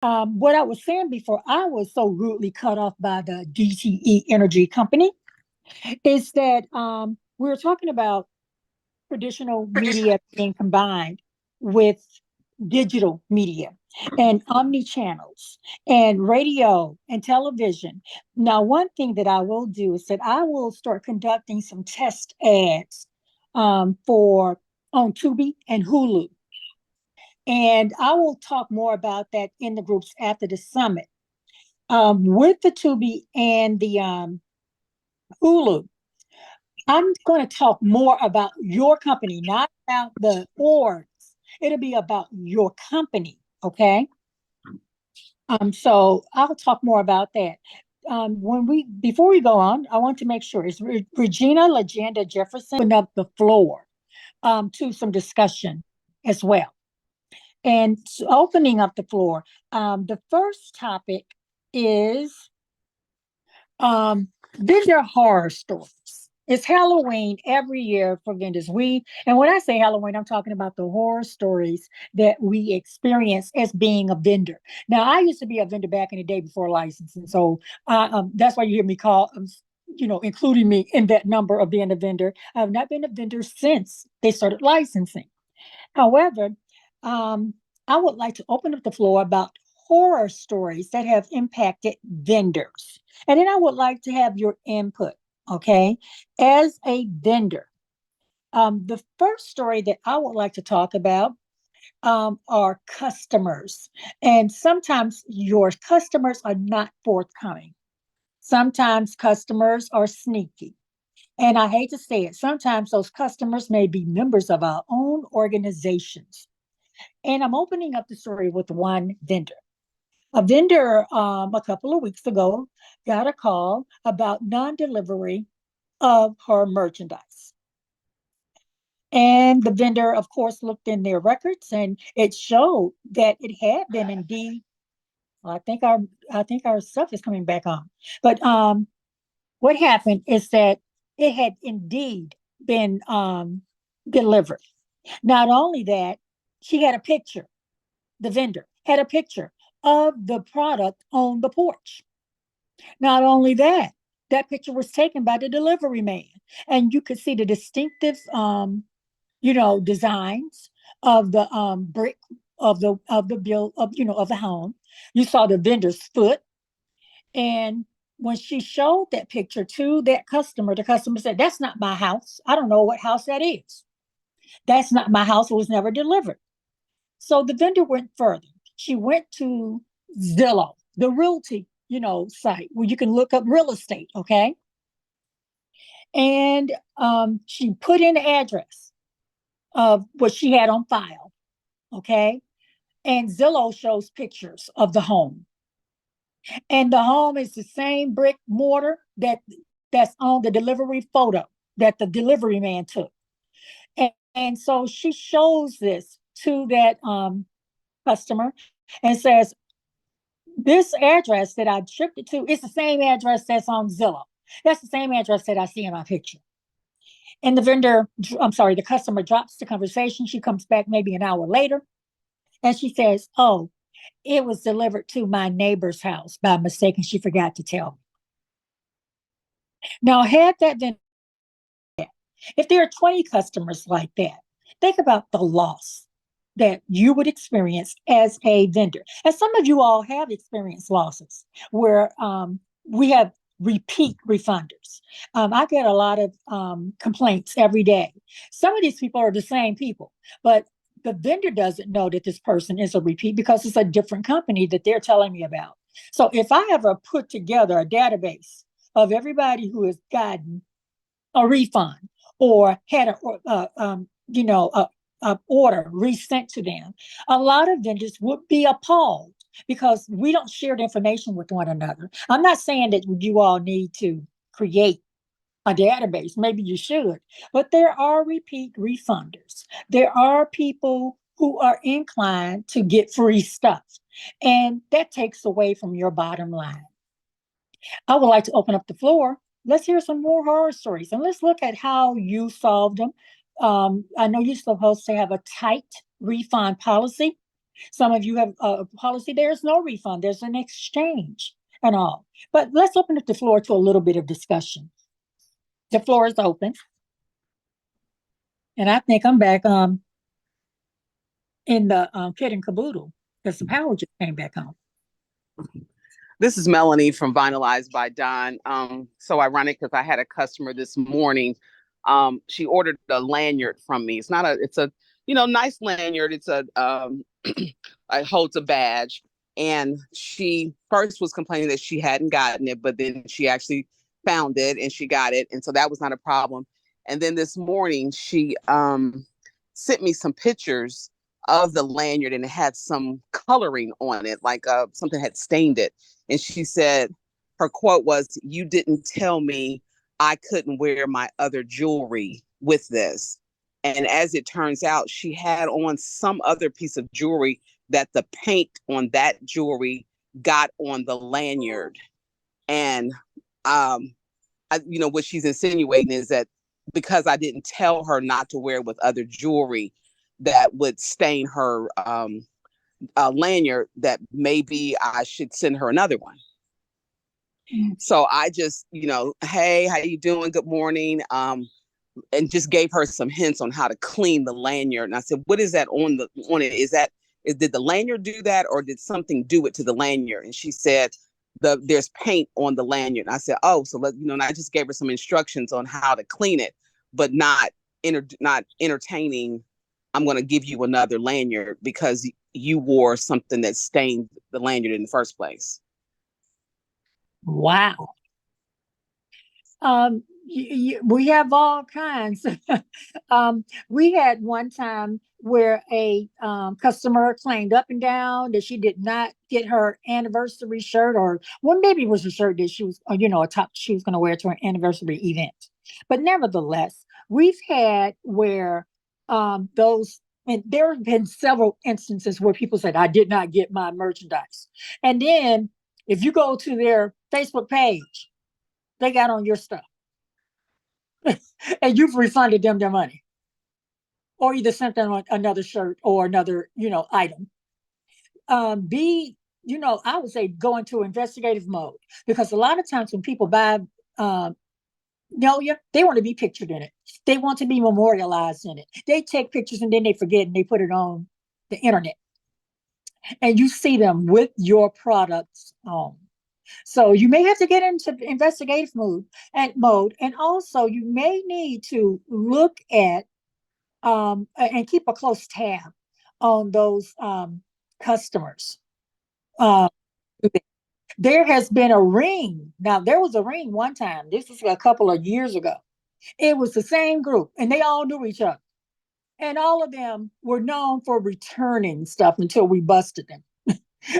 What I was saying before I was so rudely cut off by the DTE Energy Company is that we were talking about traditional media being combined with digital media and omni channels and radio and television. Now, one thing that I will do is that I will start conducting some test ads for on Tubi and Hulu. And I will talk more about that in the groups after the summit. With the Tubi and the Hulu, I'm going to talk more about your company, not about the orgs. It'll be about your company. Okay. So I'll talk more about that. When we before we go on, I want to make sure is Regina Legenda Jefferson open up the floor to some discussion as well. And opening up the floor, the first topic is vendor horror stories. It's Halloween every year for vendors. And when I say Halloween, I'm talking about the horror stories that we experience as being a vendor. Now, I used to be a vendor back in the day before licensing, so that's why you hear me call, including me in that number of being a vendor. I have not been a vendor since they started licensing. However, I would like to open up the floor about horror stories that have impacted vendors. And then I would like to have your input, okay? As a vendor, the first story that I would like to talk about are customers. And sometimes your customers are not forthcoming. Sometimes customers are sneaky. And I hate to say it, sometimes those customers may be members of our own organizations. And I'm opening up the story with one vendor. A vendor a couple of weeks ago got a call about non delivery of her merchandise. And the vendor, of course, looked in their records and it showed that it had been indeed. I think our stuff is coming back on. But what happened is that it had indeed been delivered. Not only that, she had a picture, the vendor had a picture of the product on the porch. Not only that, that picture was taken by the delivery man, and you could see the distinctive, designs of the brick of the bill of of the home. You saw the vendor's foot, and when she showed that picture to that customer, the customer said, "That's not my house. I don't know what house that is. That's not my house. It was never delivered." So the vendor went further. She went to Zillow, the realty, site where you can look up real estate, okay? And she put in the address of what she had on file, okay? And Zillow shows pictures of the home. And the home is the same brick mortar that's on the delivery photo that the delivery man took. And so she shows this to that customer and says, "This address that I shipped it to is the same address that's on Zillow. That's the same address that I see in my picture." And the customer drops the conversation. She comes back maybe an hour later and she says, "Oh, it was delivered to my neighbor's house by mistake and she forgot to tell me." Now, had that been, if there are 20 customers like that, think about the loss that you would experience as a vendor. And some of you all have experienced losses where we have repeat refunders. I get a lot of complaints every day. Some of these people are the same people, but the vendor doesn't know that this person is a repeat because it's a different company that they're telling me about. So if I ever put together a database of everybody who has gotten a refund or had a order resent to them, a lot of vendors would be appalled because we don't share the information with one another. I'm not saying that you all need to create a database. Maybe you should, but there are repeat refunders. There are people who are inclined to get free stuff, and that takes away from your bottom line. I would like to open up the floor. Let's hear some more horror stories and let's look at how you solved them. I know you're supposed to have a tight refund policy. Some of you have a policy, there's no refund, there's an exchange and all. But let's open up the floor to a little bit of discussion. The floor is open. And I think I'm back in the kit and caboodle because the power just came back on. This is Melanie from Vinylized by Don. So ironic because I had a customer this morning. She ordered a lanyard from me. It's a nice lanyard. It's it holds a badge. And she first was complaining that she hadn't gotten it, but then she actually found it and she got it. And so that was not a problem. And then this morning she sent me some pictures of the lanyard and it had some coloring on it, like something had stained it. And she said, her quote was, "You didn't tell me I couldn't wear my other jewelry with this." And as it turns out, she had on some other piece of jewelry that the paint on that jewelry got on the lanyard. And, what she's insinuating is that because I didn't tell her not to wear it with other jewelry, that would stain her lanyard, that maybe I should send her another one. So I just, hey, how you doing? Good morning. And just gave her some hints on how to clean the lanyard. And I said, what is that on it? Did the lanyard do that or did something do it to the lanyard? And she said, there's paint on the lanyard. And I said, oh, so and I just gave her some instructions on how to clean it, but not entertaining. I'm going to give you another lanyard because you wore something that stained the lanyard in the first place. Wow. We have all kinds. We had one time where a customer claimed up and down that she did not get her anniversary shirt, or maybe it was a shirt that she was, a top she was going to wear to an anniversary event. But nevertheless, we've had where and there have been several instances where people said, I did not get my merchandise. And then if you go to their Facebook page, they got on your stuff. And you've refunded them their money. Or either sent them another shirt or another, item. I would say go into investigative mode. Because a lot of times when people buy they want to be pictured in it. They want to be memorialized in it. They take pictures and then they forget and they put it on the internet. And you see them with your products on. So you may have to get into investigative mode, and also you may need to look at and keep a close tab on those customers. There has been a ring. Now, there was a ring one time. This was a couple of years ago. It was the same group, and they all knew each other. And all of them were known for returning stuff until we busted them.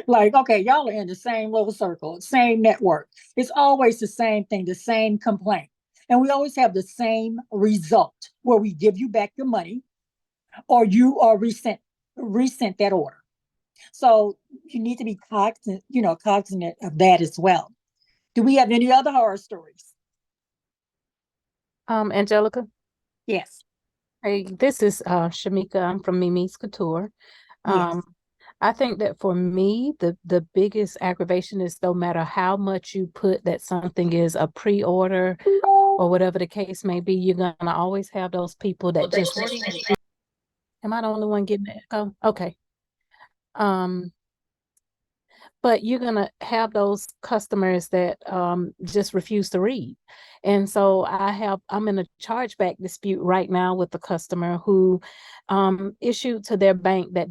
Like, okay, y'all are in the same little circle, same network. It's always the same thing, the same complaint. And we always have the same result where we give you back your money or you are resent that order. So you need to be cognizant of that as well. Do we have any other horror stories? Angelica? Yes. Hey, this is Shamika. I'm from Mimi's Couture. Yes. I think that for me, the biggest aggravation is no matter how much you put that something is a pre-order or whatever the case may be, you're going to always have those people that just... Am I the only one getting it? Oh, okay. But you're going to have those customers that just refuse to read. And so I'm in a chargeback dispute right now with the customer who issued to their bank that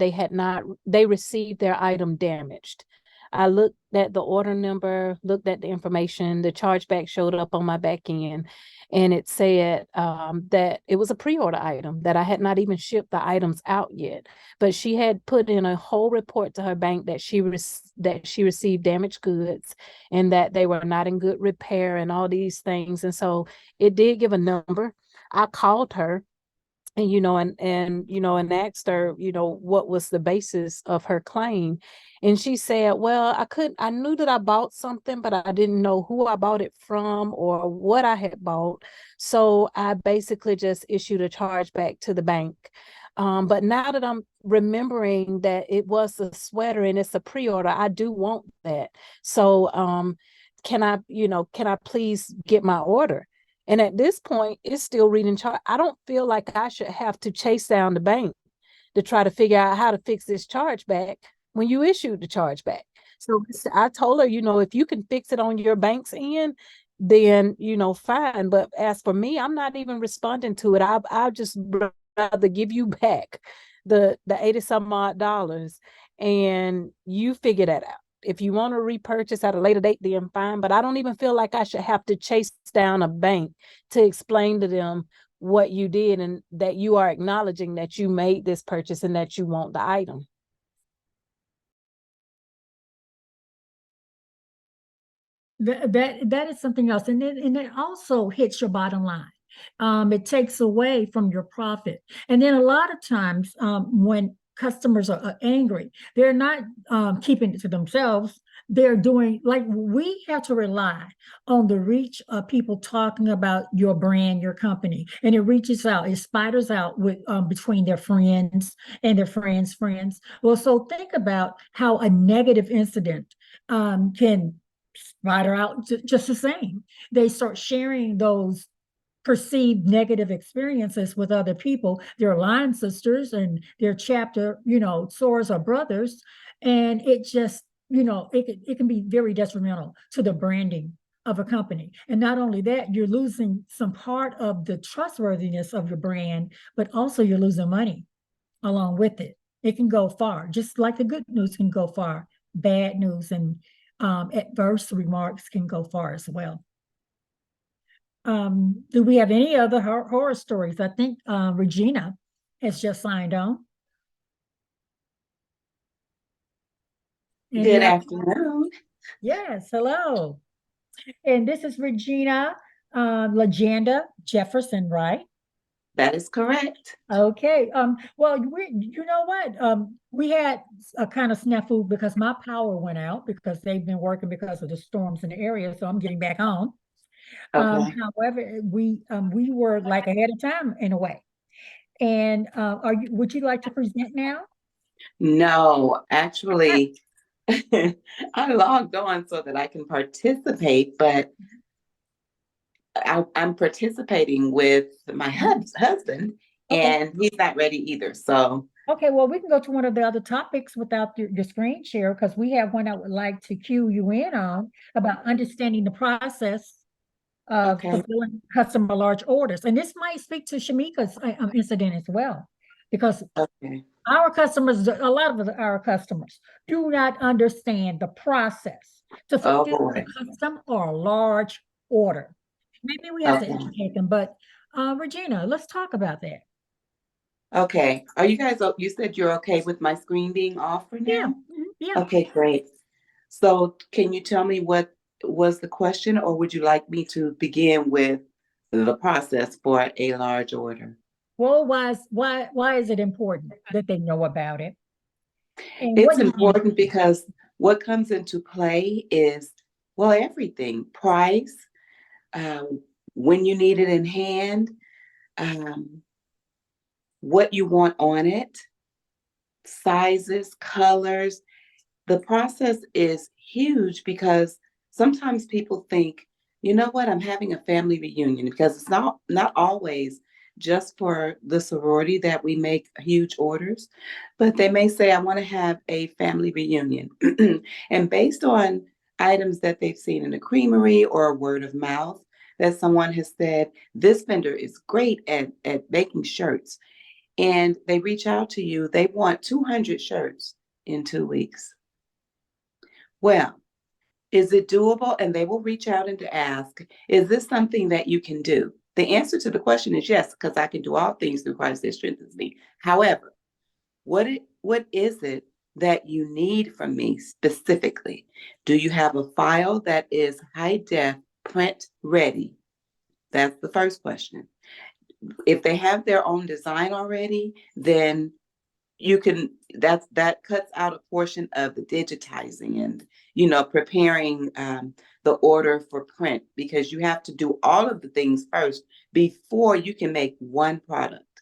they received their item damaged. I looked at the order number, looked at the information, the chargeback showed up on my back end, and it said that it was a pre-order item, that I had not even shipped the items out yet. But she had put in a whole report to her bank that she received damaged goods and that they were not in good repair and all these things. And so it did give a number. I called her and asked her, what was the basis of her claim. And she said, well, I knew that I bought something, but I didn't know who I bought it from or what I had bought. So I basically just issued a charge back to the bank. But now that I'm remembering that it was a sweater and it's a pre-order, I do want that. So can I please get my order? And at this point, it's still reading chart. I don't feel like I should have to chase down the bank to try to figure out how to fix this chargeback when you issued the chargeback. So I told her, if you can fix it on your bank's end, then fine. But as for me, I'm not even responding to it. I'll just rather give you back the 80 some odd dollars and you figure that out. If you want to repurchase at a later date, then fine. But I don't even feel like I should have to chase down a bank to explain to them what you did and that you are acknowledging that you made this purchase and that you want the item. That is something else, and it also hits your bottom line. It takes away from your profit, and then a lot of times when customers are angry, they're not keeping it to themselves. They're doing like we have to rely on the reach of people talking about your brand, your company, and it reaches out, it spiders out with between their friends and their friends' friends. Well, so think about how a negative incident can spider out just the same. They start sharing those perceived negative experiences with other people, their line sisters and their chapter, sores or brothers. And it just, it can be very detrimental to the branding of a company. And not only that, you're losing some part of the trustworthiness of your brand, but also you're losing money along with it. It can go far, just like the good news can go far. Bad news and adverse remarks can go far as well. Do we have any other horror stories? I think Regina has just signed on. Good afternoon. Yes, hello. And this is Regina Legenda Jefferson, right? That is correct. Okay. Well, you know what? We had a kind of snafu because my power went out because they've been working because of the storms in the area. So I'm getting back on. Okay. However, we were like ahead of time in a way. And would you like to present now? No, actually, I logged on so that I can participate, but I'm participating with my husband, Okay. and he's not ready either. So, Okay, well, we can go to one of the other topics without your screen share because we have one I would like to cue you in on about understanding the process of okay. fulfilling customer large orders. And this might speak to Shamika's incident as well, because Okay. our customers, a lot of our customers do not understand the process to Oh fulfill a boy. custom or a large order. Maybe we have to Okay. educate them, but Regina, let's talk about that. Okay. Are you guys, you said you're okay with my screen being off for Yeah, now? yeah. Okay, great. So can you tell me what was the question, or would you like me to begin with the process for a large order? Well, why is it important that they know about it? And what It's do you need? important because what comes into play is, well, everything: price, um, when you need it in hand, um, what you want on it, sizes, colors. The process is huge because sometimes people think, you know what, I'm having a family reunion, because it's not always just for the sorority that we make huge orders, but they may say, I want to have a family reunion. And based on items that they've seen in a creamery or word of mouth, that someone has said, this vendor is great at making shirts, and they reach out to you, they want 200 shirts in 2 weeks. Well, is it doable? And they will reach out and to ask, is this something that you can do? The answer to the question is yes, because I can do all things through Christ that strengthens me. However, what is it that you need from me specifically? Do you have a file that is high def, print ready? That's the first question. If they have their own design already, then you can, that cuts out a portion of the digitizing and preparing the order for print, because you have to do all of the things first before you can make one product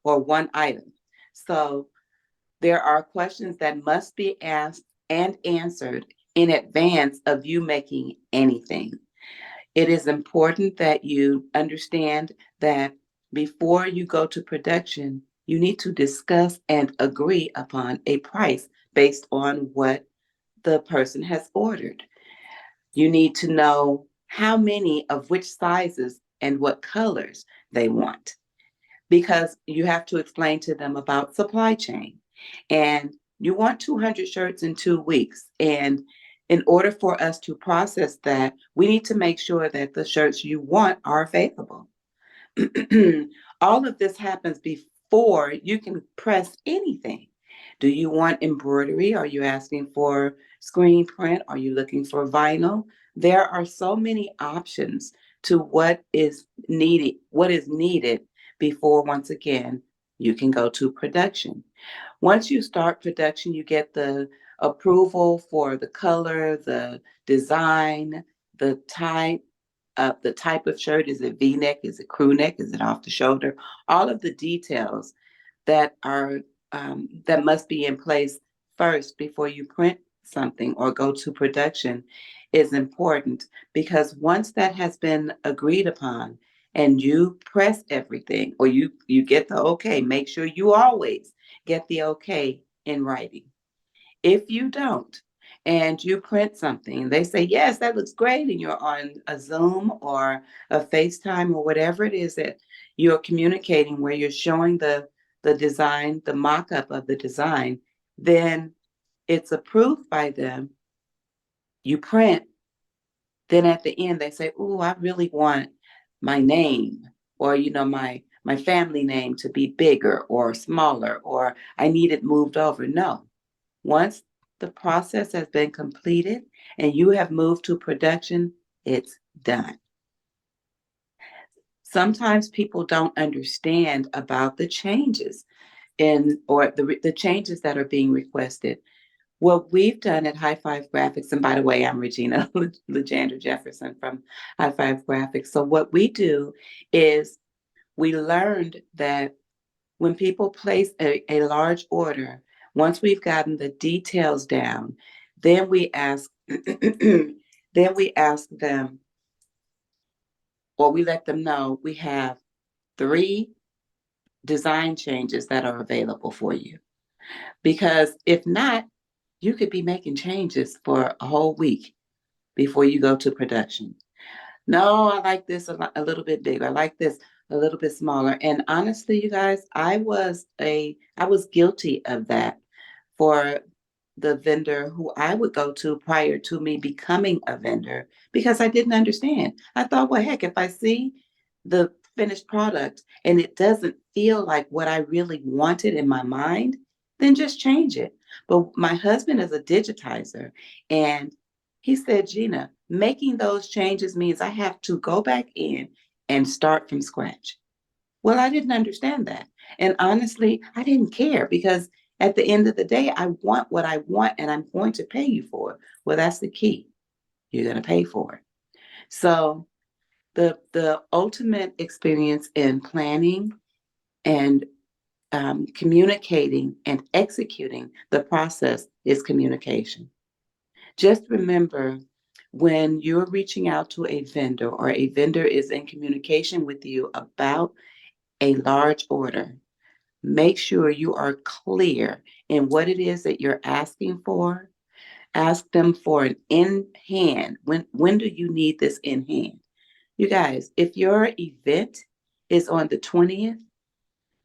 or one item. So there are questions that must be asked and answered in advance of you making anything. It is important that you understand that before you go to production, you need to discuss and agree upon a price based on what the person has ordered. You need to know how many of which sizes and what colors they want, because you have to explain to them about supply chain. And you want 200 shirts in 2 weeks. And in order for us to process that, we need to make sure that the shirts you want are available. All of this happens before you can press anything. Do you want embroidery? Are you asking for screen print? Are you looking for vinyl? There are so many options to what is needed before, once again, you can go to production. Once you start production, you get the approval for the color, the design, the type, the type of shirt. Is it V-neck? Is it crew neck? Is it off the shoulder? All of the details that are that must be in place first before you print something or go to production is important, because once that has been agreed upon and you press everything, or you get the okay, make sure you always get the okay in writing. If you don't, and you print something, they say, yes, that looks great, and you're on a Zoom or a FaceTime or whatever it is that you're communicating, where you're showing the design, the mock-up of the design, then it's approved by them. You print, then at the end they say, oh, I really want my name, or my family name to be bigger or smaller, or I need it moved over. No. Once the process has been completed and you have moved to production, it's done. Sometimes people don't understand about the changes or the changes that are being requested. What we've done at High Five Graphics, and by the way, I'm Regina Legender Jefferson from High Five Graphics. So what we do is we learned that when people place a large order, once we've gotten the details down, then we ask then we ask them, or we let them know, we have 3 design changes that are available for you. Because if not, you could be making changes for a whole week before you go to production. No, I like this a little bit bigger. I like this a little bit smaller. And honestly, you guys, I was guilty of that for the vendor who I would go to prior to me becoming a vendor, because I didn't understand. I thought, well, heck, if I see the finished product and it doesn't feel like what I really wanted in my mind, then just change it. But my husband is a digitizer, and he said, Gina, making those changes means I have to go back in and start from scratch. Well, I didn't understand that. And honestly, I didn't care, because at the end of the day, I want what I want and I'm going to pay you for it. Well, that's the key. You're going to pay for it. So the ultimate experience in planning and communicating and executing the process is communication. Just remember, when you're reaching out to a vendor, or a vendor is in communication with you about a large order, make sure you are clear in what it is that you're asking for. Ask them for an in hand. When do you need this in hand? You guys, if your event is on the 20th,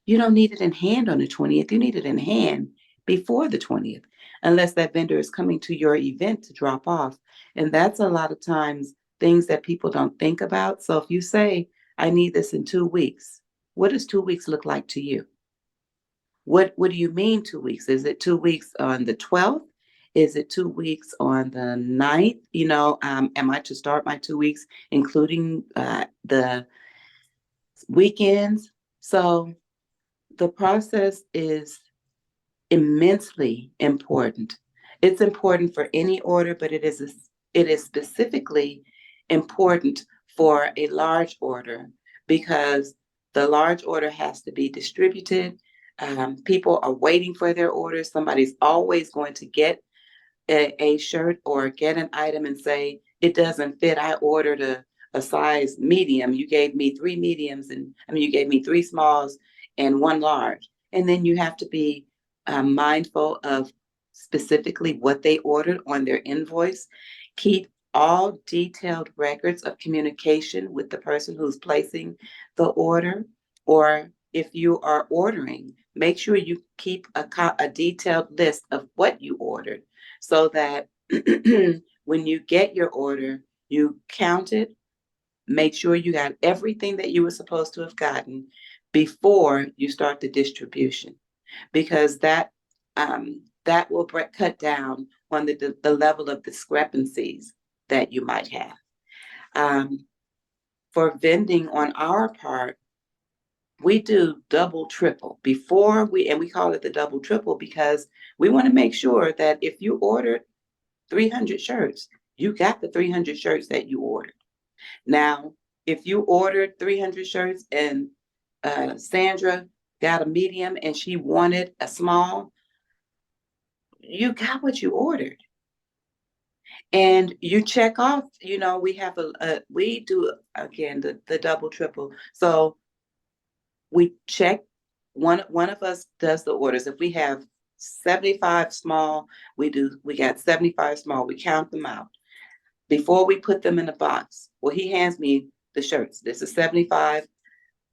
you don't need it in hand on the 20th. You need it in hand before the 20th, unless that vendor is coming to your event to drop off. And that's a lot of times things that people don't think about. So if you say, I need this in 2 weeks, what does 2 weeks look like to you? What do you mean 2 weeks? Is it 2 weeks on the 12th? Is it 2 weeks on the 9th? Am I to start my 2 weeks, including the weekends? So the process is immensely important. It's important for any order, but it is specifically important for a large order, because the large order has to be distributed. People are waiting for their orders. Somebody's always going to get a shirt or get an item and say, it doesn't fit. I ordered a size medium. You gave me 3 mediums, and you gave me 3 smalls and 1 large. And then you have to be mindful of specifically what they ordered on their invoice. Keep all detailed records of communication with the person who's placing the order. Or if you are ordering, make sure you keep a detailed list of what you ordered, so that when you get your order, you count it, make sure you got everything that you were supposed to have gotten before you start the distribution, because that will cut down on the level of discrepancies that you might have. For vending on our part, we do double, triple and we call it the double, triple, because we want to make sure that if you ordered 300 shirts, you got the 300 shirts that you ordered. Now, if you ordered 300 shirts and Sandra got a medium and she wanted a small, you got what you ordered. And you check off, we have we do, again, the double, triple. So we check, one of us does the orders. If we have 75 small, we got 75 small, we count them out before we put them in the box. Well, he hands me the shirts. This is 75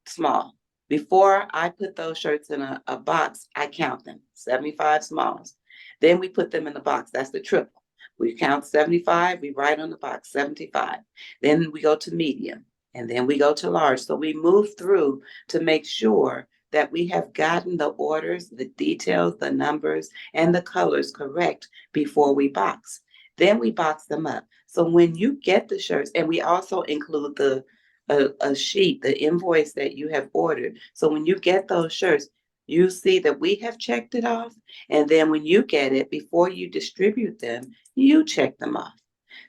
small. Before I put those shirts in a box, I count them, 75 smalls. Then we put them in the box. That's the triple. We count 75, we write on the box 75. Then we go to medium, and then we go to large. So we move through to make sure that we have gotten the orders, the details, the numbers, and the colors correct before we box. Then we box them up. So when you get the shirts, and we also include a sheet, the invoice that you have ordered. So when you get those shirts, you see that we have checked it off. And then when you get it, before you distribute them, you check them off.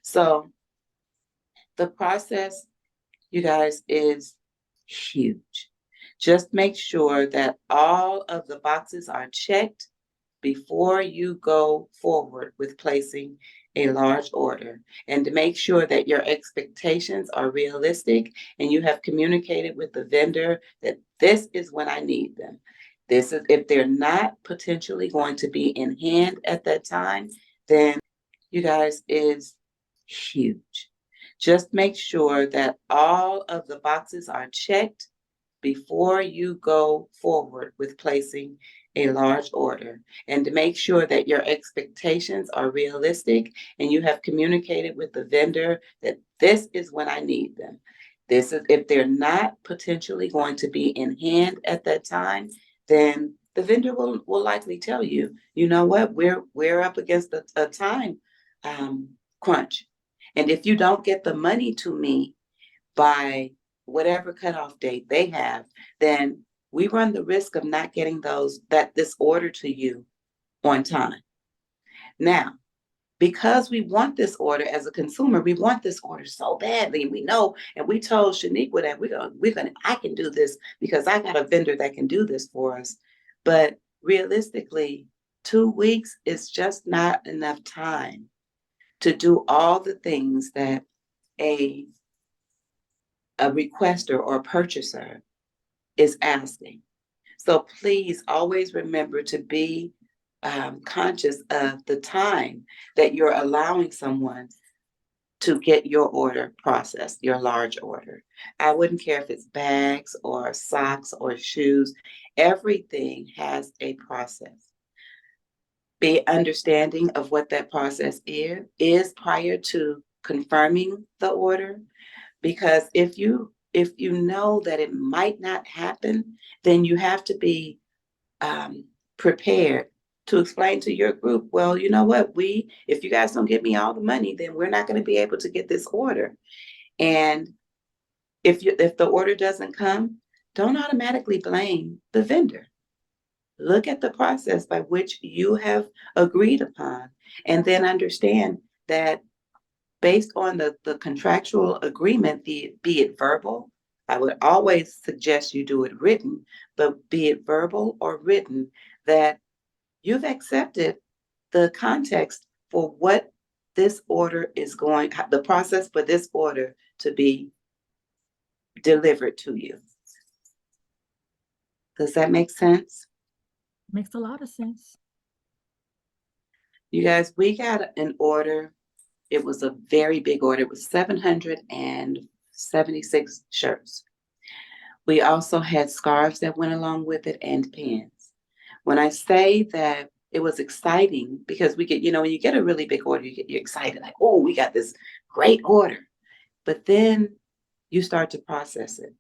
So the process, you guys, is huge. Just make sure that all of the boxes are checked before you go forward with placing a large order, and to make sure that your expectations are realistic and you have communicated with the vendor that this is when I need them. This is, if they're not potentially going to be in hand at that time, then you guys, is huge. Just make sure that all of the boxes are checked before you go forward with placing a large order, and to make sure that your expectations are realistic and you have communicated with the vendor that this is when I need them. This is, if they're not potentially going to be in hand at that time, then the vendor will likely tell you, you know what, we're up against a time crunch. And if you don't get the money to me by whatever cutoff date they have, then we run the risk of not getting this order to you on time. Now, because we want this order as a consumer, we want this order so badly. We know, and we told Shaniqua that I can do this because I got a vendor that can do this for us. But realistically, 2 weeks is just not enough time to do all the things that a requester or purchaser is asking. So please always remember to be conscious of the time that you're allowing someone to get your order processed, your large order. I wouldn't care if it's bags or socks or shoes. Everything has a process. Be understanding of what that process is prior to confirming the order. Because if you know that it might not happen, then you have to be prepared to explain to your group, well, you know what, if you guys don't get me all the money, then we're not going to be able to get this order. And if the order doesn't come, don't automatically blame the vendor. Look at the process by which you have agreed upon, and then understand that based on the contractual agreement, be it verbal I would always suggest you do it written, but be it verbal or written, that you've accepted the context for what this order is going, the process for this order to be delivered to you. Does that make sense? Makes a lot of sense. You guys, we got an order. It was a very big order. It was 776 shirts. We also had scarves that went along with it and pins. When I say that it was exciting, because we get, when you get a really big order, you're excited, like, oh, we got this great order. But then you start to process it.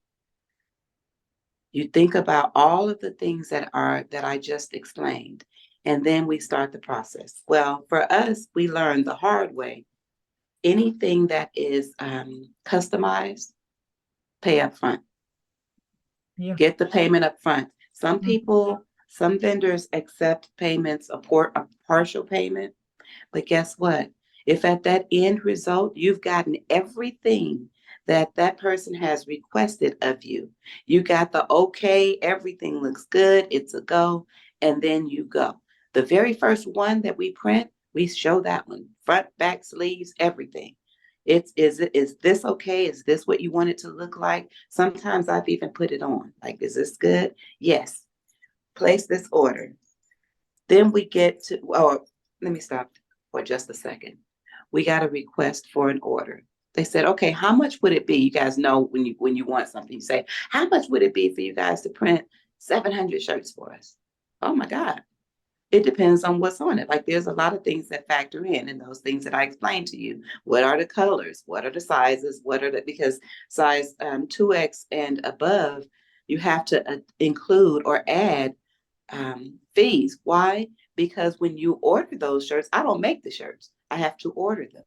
You think about all of the things that I just explained, and then we start the process. Well, for us, we learned the hard way. Anything that is customized, pay up front. Yeah. Get the payment up front. Some people, some vendors accept payments, a partial payment. But guess what? If at that end result, you've gotten everything that that person has requested of you, you got the okay, everything looks good, it's a go, and then you go. The very first one that we print, we show that one, front, back, sleeves, everything. Is this okay? Is this what you want it to look like? Sometimes I've even put it on. Like, is this good? Yes. Place this order. Then we get to, oh, let me stop for just a second. We got a request for an order. They said, okay, how much would it be? You guys know when you want something, you say, how much would it be for you guys to print 700 shirts for us? Oh my God. It depends on what's on it. Like, there's a lot of things that factor in those things that I explained to you. What are the colors? What are the sizes? Because size 2X and above, you have to include or add fees. Why? Because when you order those shirts, I don't make the shirts. I have to order them.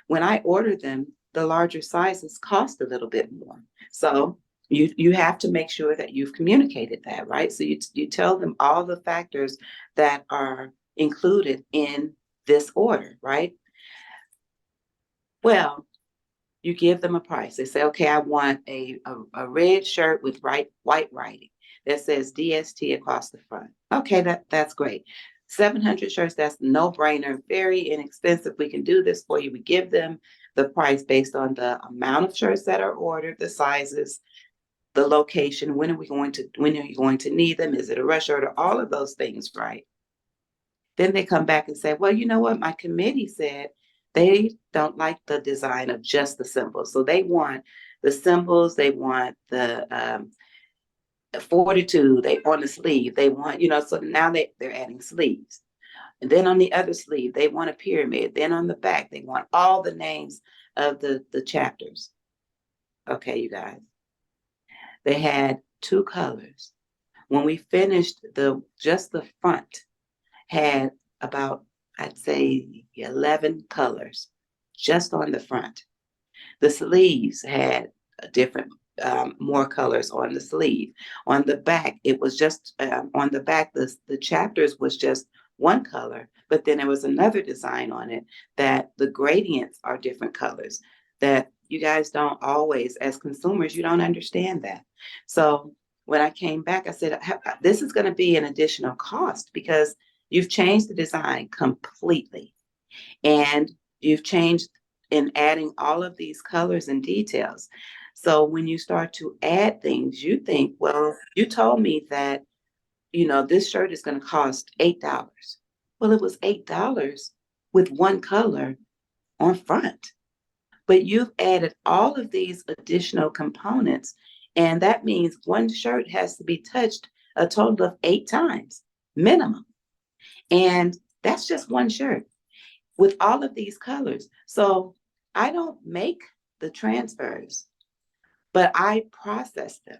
When I order them, the larger sizes cost a little bit more. So you have to make sure that you've communicated that, right? So you tell them all the factors that are included in this order, right? Well, you give them a price. They say, okay, I want a red shirt with white writing that says DST across the front. Okay, that's great. 700 shirts, that's no brainer, very inexpensive. We can do this for you. We give them the price based on the amount of shirts that are ordered, the sizes, the location, when are you going to need them? Is it a rush order? All of those things, right? Then they come back and say, well, you know what? My committee said they don't like the design of just the symbols. So they want the symbols, they want the fortitude, they on the sleeve, they want, so now they're adding sleeves. And then on the other sleeve, they want a pyramid. Then on the back, they want all the names of the chapters. Okay, you guys. They had 2 colors. When we finished, just the front had about, I'd say, 11 colors just on the front. The sleeves had a different, more colors on the sleeve. On the back, it was just, on the back, the chapters was just one color, but then there was another design on it that the gradients are different colors that you guys don't always, as consumers, you don't understand that. So when I came back, I said, this is going to be an additional cost because you've changed the design completely. And you've changed in adding all of these colors and details. So when you start to add things, you think, well, you told me that, this shirt is going to cost $8. Well, it was $8 with one color on front. But you've added all of these additional components. And that means one shirt has to be touched a total of 8 times minimum. And that's just one shirt with all of these colors. So I don't make the transfers, but I process them.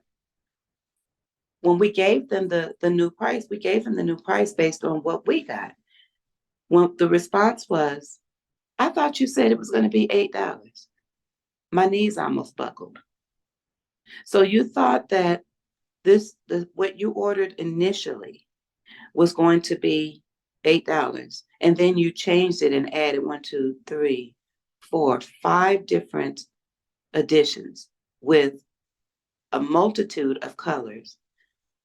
When we gave them the new price, we gave them the new price based on what we got. When the response was, I thought you said it was going to be $8. My knees almost buckled. So you thought that what you ordered initially was going to be $8. And then you changed it and added 1, 2, 3, 4, 5 different additions with a multitude of colors,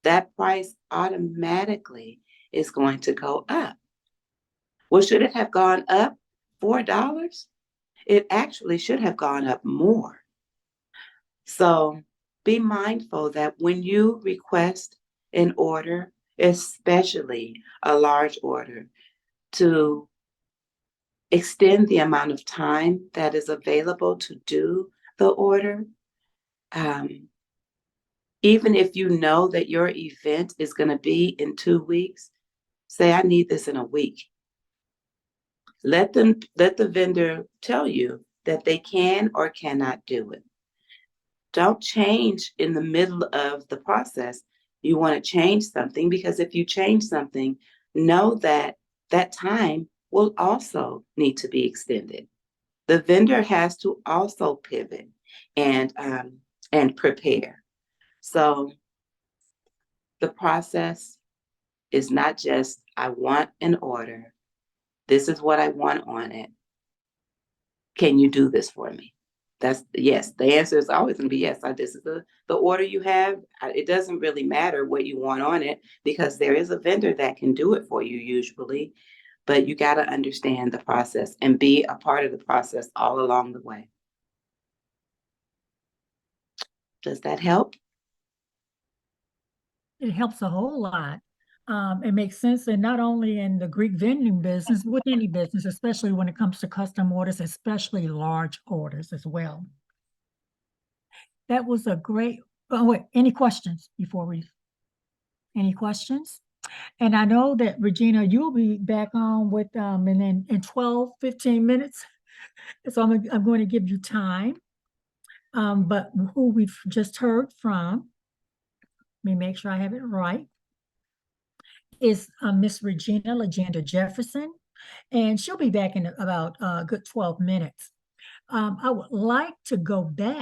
that price automatically is going to go up. Well, should it have gone up $4? It actually should have gone up more. So be mindful that when you request an order, especially a large order, to extend the amount of time that is available to do the order. Even if you know that your event is going to be in 2 weeks, say, I need this in a week. Let the vendor tell you that they can or cannot do it. Don't change in the middle of the process. You want to change something, because if you change something, know that that time will also need to be extended. The vendor has to also pivot and prepare. So the process is not just, I want an order. This is what I want on it. Can you do this for me? That's yes. The answer is always going to be yes. This is the order you have. It doesn't really matter what you want on it, because there is a vendor that can do it for you usually. But you got to understand the process and be a part of the process all along the way. Does that help? It helps a whole lot. It makes sense, and not only in the Greek vending business, with any business, especially when it comes to custom orders, especially large orders as well. That was a great, oh wait, any questions before any questions? And I know that Regina, you'll be back on with, and then in 12, 15 minutes. So I'm going to give you time. But who we've just heard from, let me make sure I have it right, is Miss Regina Legenda Jefferson, and she'll be back in about a good 12 minutes. I would like to go back